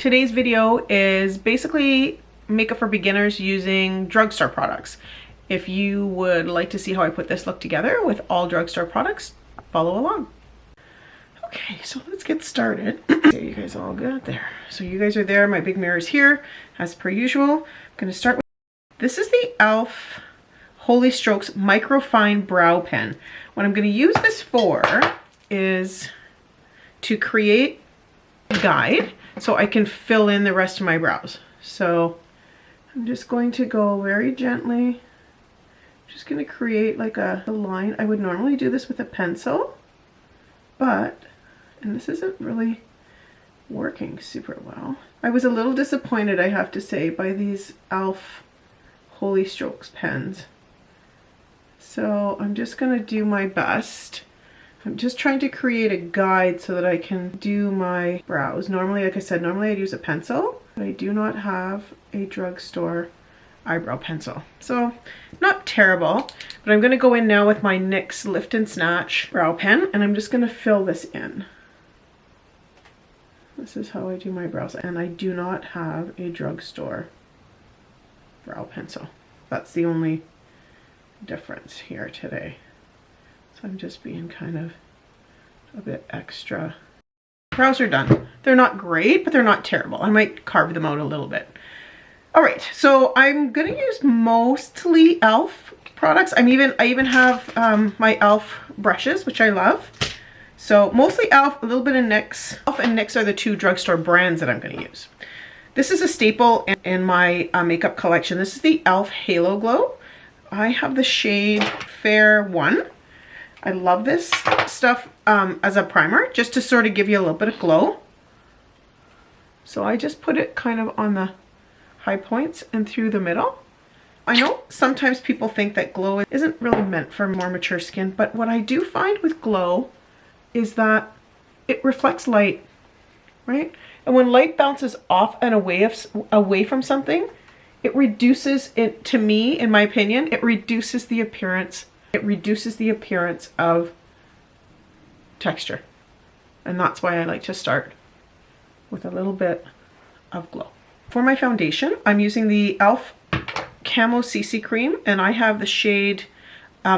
Today's video is basically makeup for beginners using drugstore products. If you would like to see how I put this look together with all drugstore products, follow along. Okay, so let's get started. Okay, you guys all good there? So you guys are there, my big mirror is here, as per usual. I'm gonna start with, this is the e.l.f. Holy Strokes Microfine Brow Pen. What I'm gonna use this for is to create a guide so I can fill in the rest of my brows. So I'm just going to go very gently, just going to create like a line. I would normally do this with a pencil, but, and this isn't really working super well. I was a little disappointed, I have to say, by these e.l.f. Holy Strokes pens. So I'm just going to do my best. I'm just trying to create a guide so that I can do my brows. Normally, like I said, normally I'd use a pencil, but I do not have a drugstore eyebrow pencil. So not terrible, but I'm gonna go in now with my NYX Lift and Snatch brow pen, and I'm just gonna fill this in. This is how I do my brows, and I do not have a drugstore brow pencil. That's the only difference here today. So I'm just being kind of a bit extra. Brows are done. They're not great, but they're not terrible. I might carve them out a little bit. All right, so I'm gonna use mostly e.l.f. products. I even have my e.l.f. brushes, which I love. So mostly e.l.f., a little bit of NYX. e.l.f. and NYX are the two drugstore brands that I'm gonna use. This is a staple in my makeup collection. This is the e.l.f. Halo Glow. I have the shade Fair 1. I love this stuff as a primer, just to sort of give you a little bit of glow. So I just put it kind of on the high points and through the middle. I know sometimes people think that glow isn't really meant for more mature skin, but what I do find with glow is that it reflects light, right? And when light bounces off and away from something, it reduces it, to me, in my opinion, it reduces the appearance. It reduces the appearance of texture. And that's why I like to start with a little bit of glow. For my foundation, I'm using the e.l.f. Camo CC Cream, and I have the shade,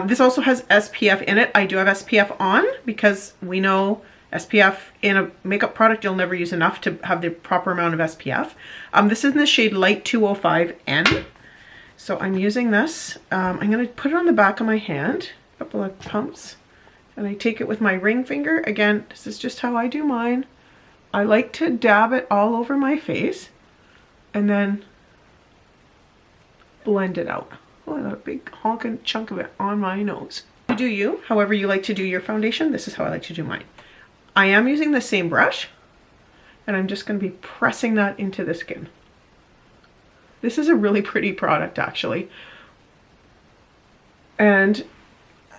this also has SPF in it. I do have SPF on because we know SPF in a makeup product, you'll never use enough to have the proper amount of SPF. This is in the shade Light 205N. So I'm using this. I'm going to put it on the back of my hand, a couple of pumps, and I take it with my ring finger. Again, this is just how I do mine. I like to dab it all over my face and then blend it out. Oh, I got a big honking chunk of it on my nose. You do you, however you like to do your foundation. This is how I like to do mine. I am using the same brush, and I'm just going to be pressing that into the skin. This is a really pretty product, actually. And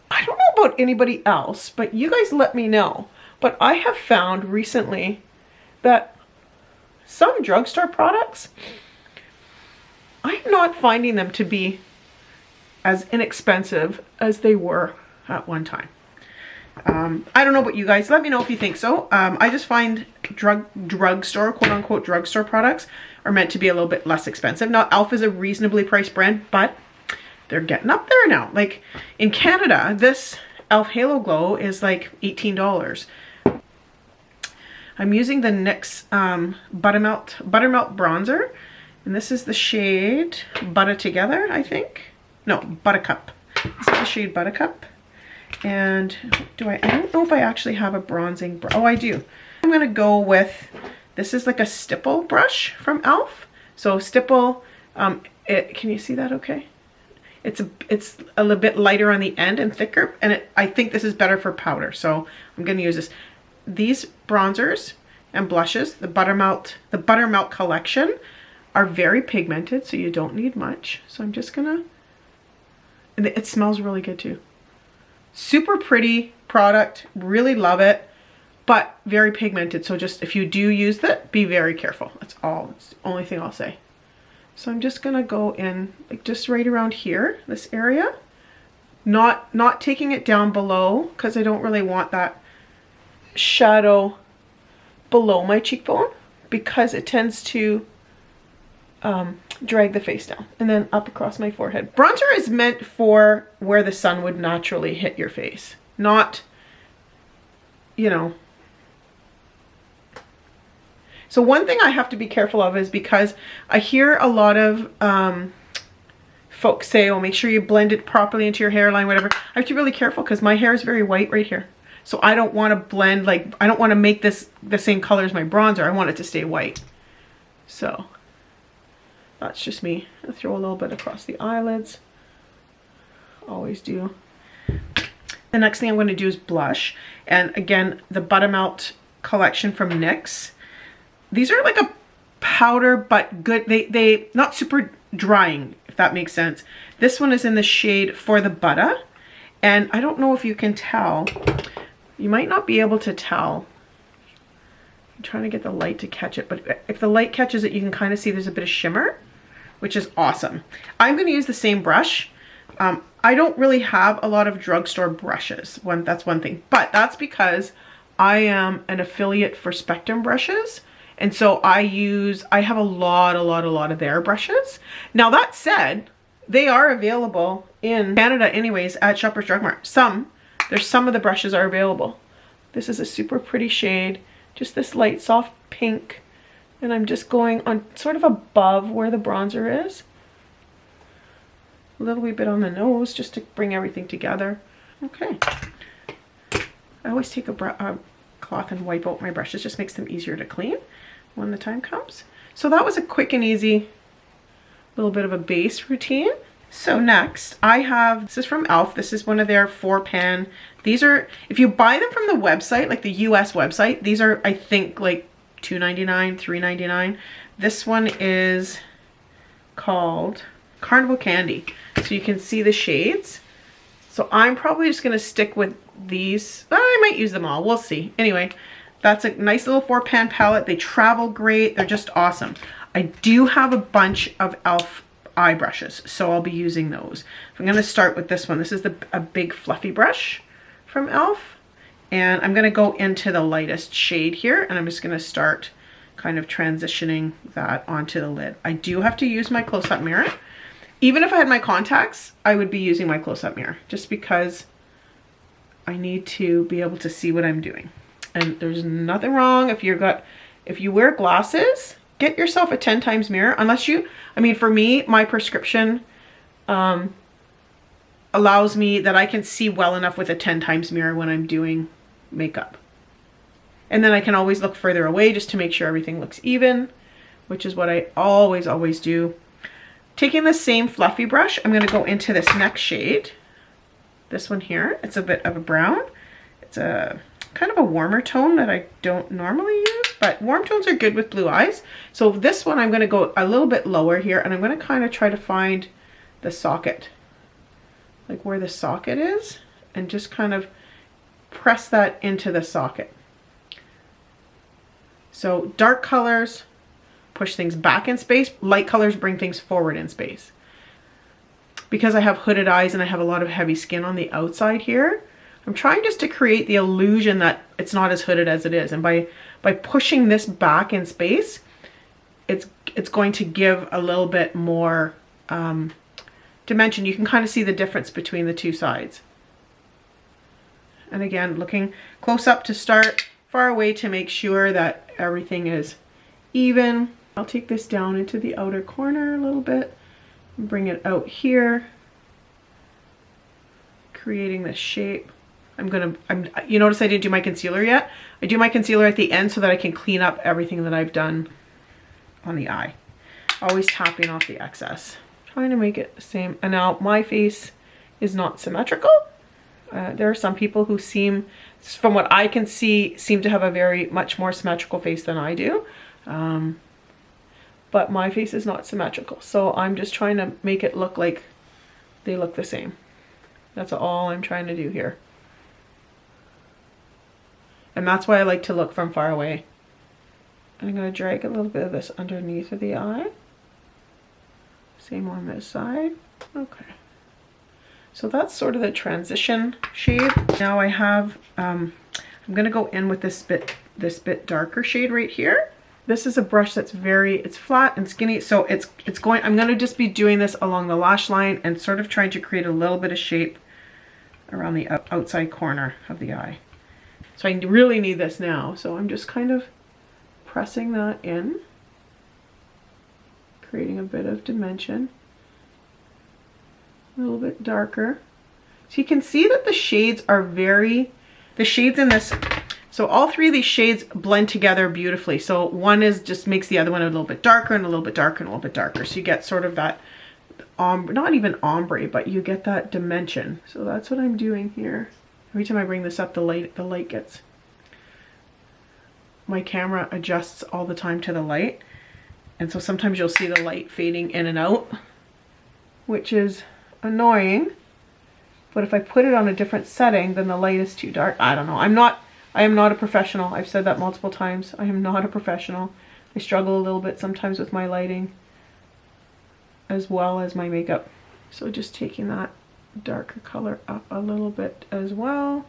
I don't know about anybody else, but you guys let me know. But I have found recently that some drugstore products, I'm not finding them to be as inexpensive as they were at one time. I don't know about you guys. Let me know if you think so. I just find drugstore, quote unquote, drugstore products are meant to be a little bit less expensive. Now, e.l.f. is a reasonably priced brand, but they're getting up there now. Like in Canada, this e.l.f. Halo Glow is like $18. I'm using the NYX Buttermelt Bronzer, and this is the shade Butter Together, I think. No, Buttercup. This is the shade Buttercup. And I don't know if I actually have a bronzing brush. Oh, I do. I'm going to go with, this is like a stipple brush from e.l.f. So stipple, can you see that okay? It's a little bit lighter on the end and thicker, and I think this is better for powder. So I'm going to use this. These bronzers and blushes, the Buttermelt collection, are very pigmented, so you don't need much. So I'm just going to, and it smells really good too. Super pretty product, really love it, but very pigmented. So just if you do use that, be very careful. That's all. It's the only thing I'll say. So I'm just gonna go in like just right around here, this area, not taking it down below because I don't really want that shadow below my cheekbone, because it tends to drag the face down, and then up across my forehead. Bronzer is meant for where the sun would naturally hit your face, not, you know. So one thing I have to be careful of is because I hear a lot of folks say, oh, make sure you blend it properly into your hairline, whatever. I have to be really careful because my hair is very white right here. So I don't want to blend, like, I don't want to make this the same color as my bronzer. I want it to stay white. So that's just me. I'll throw a little bit across the eyelids. Always do. The next thing I'm going to do is blush. And again, the Buttermelt collection from NYX. These are like a powder, but good. They not super drying, if that makes sense. This one is in the shade For the Butter. And I don't know if you can tell. You might not be able to tell. I'm trying to get the light to catch it, but if the light catches it, you can kind of see there's a bit of shimmer, which is awesome. I'm going to use the same brush. I don't really have a lot of drugstore brushes. That's one thing, but that's because I am an affiliate for Spectrum brushes. And so I have a lot of their brushes. Now that said, they are available in Canada anyways at Shoppers Drug Mart. Some of the brushes are available. This is a super pretty shade, just this light soft pink. And I'm just going on sort of above where the bronzer is. A little wee bit on the nose just to bring everything together. Okay. I always take a cloth and wipe out my brushes. Just makes them easier to clean when the time comes. So that was a quick and easy little bit of a base routine. So next I have, this is from e.l.f. This is one of their 4-pan. These are, if you buy them from the website, like the US website, these are, I think, like $2.99, $3.99. This one is called Carnival Candy. So you can see the shades. So I'm probably just gonna stick with these. I might use them all, we'll see. Anyway, that's a nice little 4-pan palette. They travel great, they're just awesome. I do have a bunch of e.l.f. eye brushes, so I'll be using those. I'm gonna start with this one. This is a big fluffy brush from e.l.f. And I'm gonna go into the lightest shade here, and I'm just gonna start kind of transitioning that onto the lid. I do have to use my close-up mirror. Even if I had my contacts, I would be using my close-up mirror just because I need to be able to see what I'm doing. And there's nothing wrong if you wear glasses, get yourself a 10 times mirror. Unless you, I mean, for me, my prescription allows me that I can see well enough with a 10 times mirror when I'm doing makeup. And then I can always look further away just to make sure everything looks even, which is what I always do. Taking the same fluffy brush, I'm going to go into this next shade. This one here, it's a bit of a brown. It's a kind of a warmer tone that I don't normally use, but warm tones are good with blue eyes. So this one, I'm going to go a little bit lower here, and I'm going to kind of try to find the socket, like where the socket is, and just kind of press that into the socket. So dark colors push things back in space, light colors bring things forward in space. Because I have hooded eyes and I have a lot of heavy skin on the outside here, I'm trying just to create the illusion that it's not as hooded as it is. And by pushing this back in space, it's going to give a little bit more dimension. You can kind of see the difference between the two sides. And again, looking close up to start, far away to make sure that everything is even. I'll take this down into the outer corner a little bit and bring it out here, creating this shape. You notice I didn't do my concealer yet. I do my concealer at the end so that I can clean up everything that I've done on the eye. Always tapping off the excess. Trying to make it the same. And now my face is not symmetrical. There are some people who seem, from what I can see, seem to have a much more symmetrical face than I do. But my face is not symmetrical. So I'm just trying to make it look like they look the same. That's all I'm trying to do here. And that's why I like to look from far away. I'm going to drag a little bit of this underneath of the eye. Same on this side. Okay. So that's sort of the transition shade. Now I have, I'm going to go in with this bit darker shade right here. This is a brush that's it's flat and skinny, so I'm gonna just be doing this along the lash line and sort of trying to create a little bit of shape around the outside corner of the eye. So I really need this now, so I'm just kind of pressing that in, creating a bit of dimension, a little bit darker. So you can see that the shades are the shades in this, so all three of these shades blend together beautifully. So one just makes the other one a little bit darker and a little bit darker and a little bit darker. So you get sort of that, not even ombre, but you get that dimension. So that's what I'm doing here. Every time I bring this up, the light gets, my camera adjusts all the time to the light. And so sometimes you'll see the light fading in and out, which is annoying. But if I put it on a different setting, then the light is too dark. I don't know. I am not a professional. I've said that multiple times. I am not a professional. I struggle a little bit sometimes with my lighting as well as my makeup. So just taking that darker color up a little bit as well,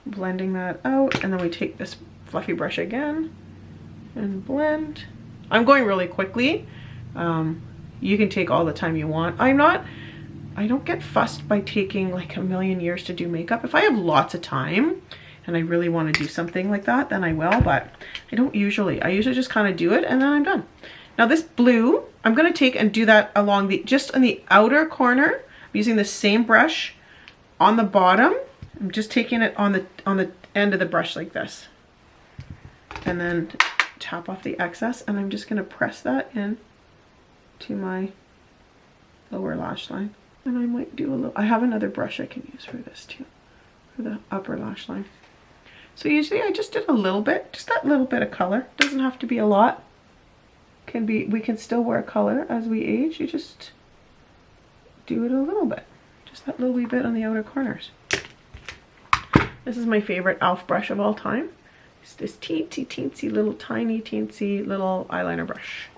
blending that out, and then we take this fluffy brush again and blend. I'm going really quickly. You can take all the time you want. I don't get fussed by taking like a million years to do makeup. If I have lots of time and I really want to do something like that, then I will, but I don't usually. I usually just kind of do it and then I'm done. Now this blue, I'm going to take and do that along just on the outer corner. I'm using the same brush on the bottom. I'm just taking it on the end of the brush like this. And then tap off the excess, and I'm just going to press that in to my lower lash line. And I might do a little, I have another brush I can use for this too, for the upper lash line. So usually I just did a little bit, just that little bit of color. Doesn't have to be a lot. We can still wear color as we age. You just do it a little bit. Just that little wee bit on the outer corners. This is my favorite e.l.f. brush of all time. It's this teensy little tiny teensy little eyeliner brush.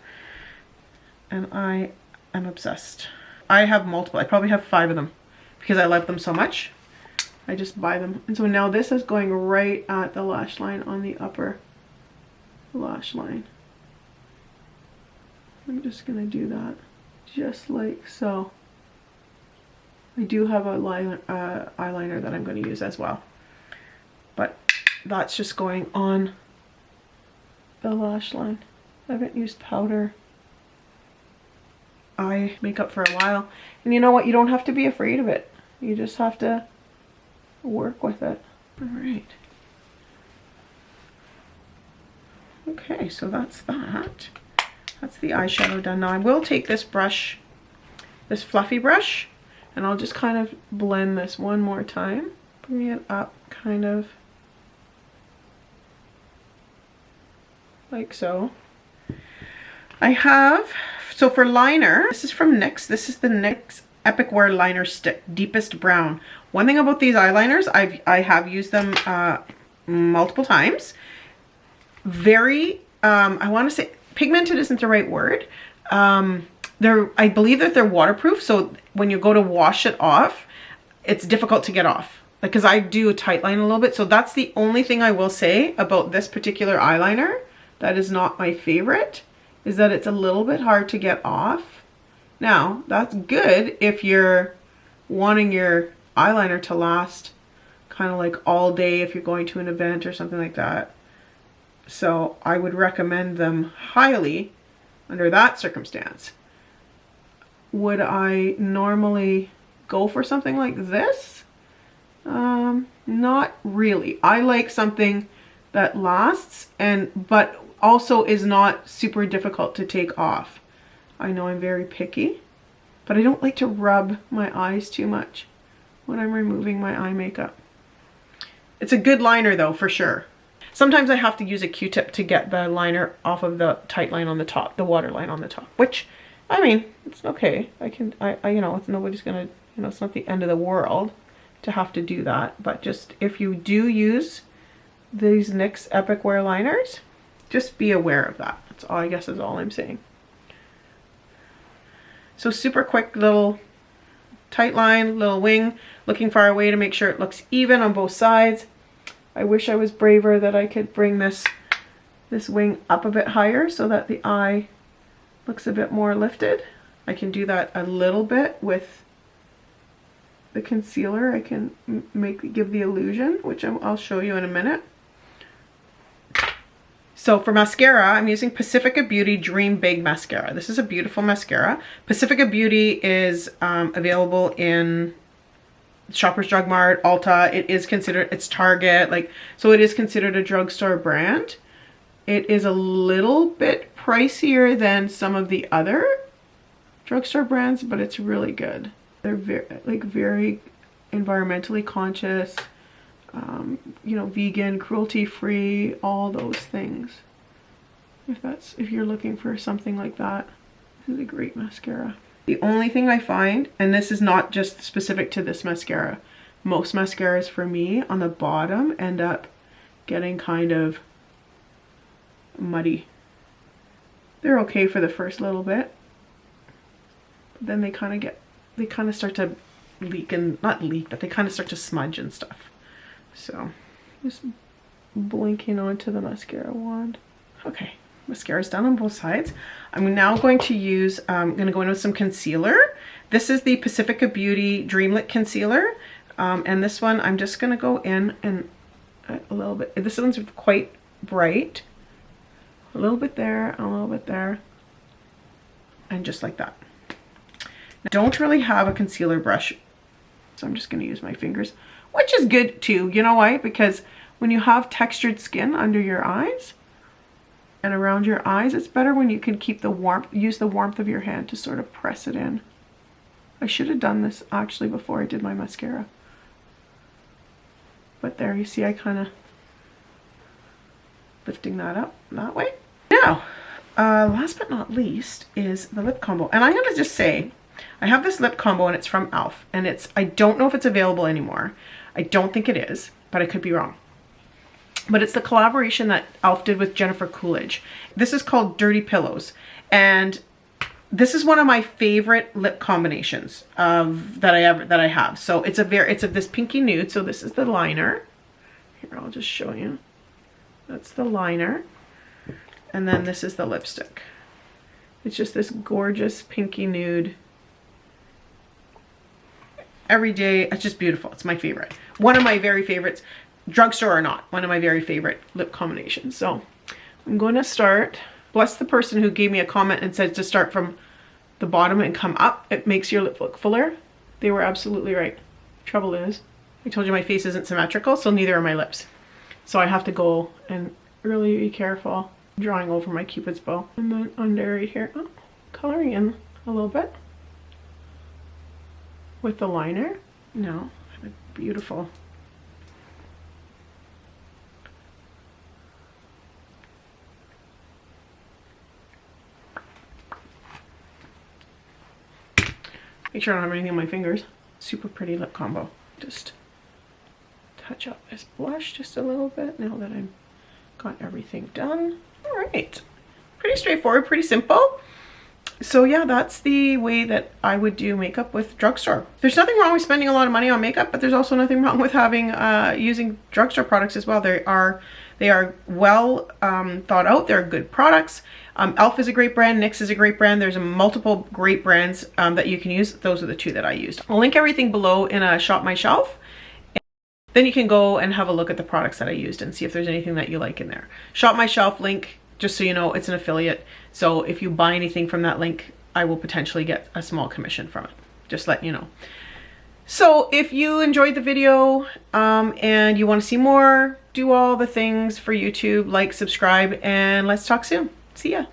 And I am obsessed. I have multiple. I probably have 5 of them because I love them so much. I just buy them. And so now this is going right at the lash line on the upper lash line. I'm just going to do that just like so. I do have a eyeliner that I'm going to use as well. But that's just going on the lash line. I haven't used powder eye makeup for a while. And you know what? You don't have to be afraid of it. You just have to work with it. All right. Okay, so that's that. That's the eyeshadow done. Now I will take this brush, this fluffy brush, and I'll just kind of blend this one more time. Bring it up kind of like so. I have, so for liner, this is from NYX. This is the NYX Epic Wear Liner Stick, Deepest Brown. One thing about these eyeliners, I have used them multiple times. Very, I want to say, pigmented isn't the right word. I believe that they're waterproof, so when you go to wash it off, it's difficult to get off. Like, because I do a tight line a little bit, so that's the only thing I will say about this particular eyeliner that is not my favorite, is that it's a little bit hard to get off. Now, that's good if you're wanting your eyeliner to last kind of like all day if you're going to an event or something like that. So I would recommend them highly under that circumstance. Would I normally go for something like this? Not really. I like something that lasts but also is not super difficult to take off. I know I'm very picky, but I don't like to rub my eyes too much when I'm removing my eye makeup. It's a good liner though, for sure. Sometimes I have to use a Q-tip to get the liner off of the tight line on the top, the water line on the top, which, I mean, it's okay. You know, it's nobody's gonna, you know, it's not the end of the world to have to do that. But just, if you do use these NYX Epic Wear liners, just be aware of that. That's all, I guess, is all I'm saying. So super quick little tight line, little wing, looking far away to make sure it looks even on both sides. I wish I was braver that I could bring this this wing up a bit higher so that the eye looks a bit more lifted. I can do that a little bit with the concealer. I can give the illusion, which I'll show you in a minute. So for mascara, I'm using Pacifica Beauty Dream Big Mascara. This is a beautiful mascara. Pacifica Beauty is available in Shoppers Drug Mart, Ulta. It is considered, it's Target, like, so it is considered a drugstore brand. It is a little bit pricier than some of the other drugstore brands, but it's really good. They're very environmentally conscious, you know, vegan, cruelty-free, all those things. If you're looking for something like that, this is a great mascara. The only thing I find, and this is not just specific to this mascara, most mascaras for me on the bottom end up getting kind of muddy. They're okay for the first little bit, but then they kind of start to leak, and not leak, but they kind of start to smudge and stuff. So just blinking onto the mascara wand. Okay, mascara's done on both sides. I'm now going to use, I'm going to go in with some concealer. This is the Pacifica Beauty Dreamlit Concealer. And this one, I'm just going to go in and a little bit, this one's quite bright. A little bit there, a little bit there, and just like that. I don't really have a concealer brush, so I'm just going to use my fingers, which is good too. You know why? Because when you have textured skin under your eyes and around your eyes, it's better when you can keep the warmth, use the warmth of your hand to sort of press it in. I should have done this actually before I did my mascara. But there, you see, I kind of lifting that up that way. Now, last but not least is the lip combo. And I'm going to just say, I have this lip combo and it's from e.l.f. And I don't know if it's available anymore. I don't think it is, but I could be wrong. But it's the collaboration that e.l.f. did with Jennifer Coolidge. This is called Dirty Pillows. And this is one of my favorite lip combinations that I have. So it's of this pinky nude. So this is the liner. Here, I'll just show you. That's the liner. And then this is the lipstick. It's just this gorgeous pinky nude. Every day, it's just beautiful. It's my favorite. One of my very favorites, drugstore or not, one of my very favorite lip combinations. So I'm going to start. Bless the person who gave me a comment and said to start from the bottom and come up. It makes your lip look fuller. They were absolutely right. Trouble is, I told you my face isn't symmetrical, so neither are my lips. So I have to go and really be careful drawing over my Cupid's bow. And then under right here, coloring in a little bit with the liner. Now, beautiful. Make sure I don't have anything on my fingers. Super pretty lip combo. Just touch up this blush just a little bit now that I've got everything done. All right, pretty straightforward, pretty simple. So yeah, that's the way that I would do makeup with drugstore. There's nothing wrong with spending a lot of money on makeup, but there's also nothing wrong with having using drugstore products as well. They are well thought out. They're good products. e.l.f. is a great brand. NYX is a great brand. There's multiple great brands that you can use. Those are the two that I used. I'll link everything below in a Shop My Shelf. Then you can go and have a look at the products that I used and see if there's anything that you like in there. Shop My Shelf link, just so you know, it's an affiliate. So if you buy anything from that link, I will potentially get a small commission from it. Just letting you know. So if you enjoyed the video and you want to see more, do all the things for YouTube, like, subscribe, and let's talk soon. See ya.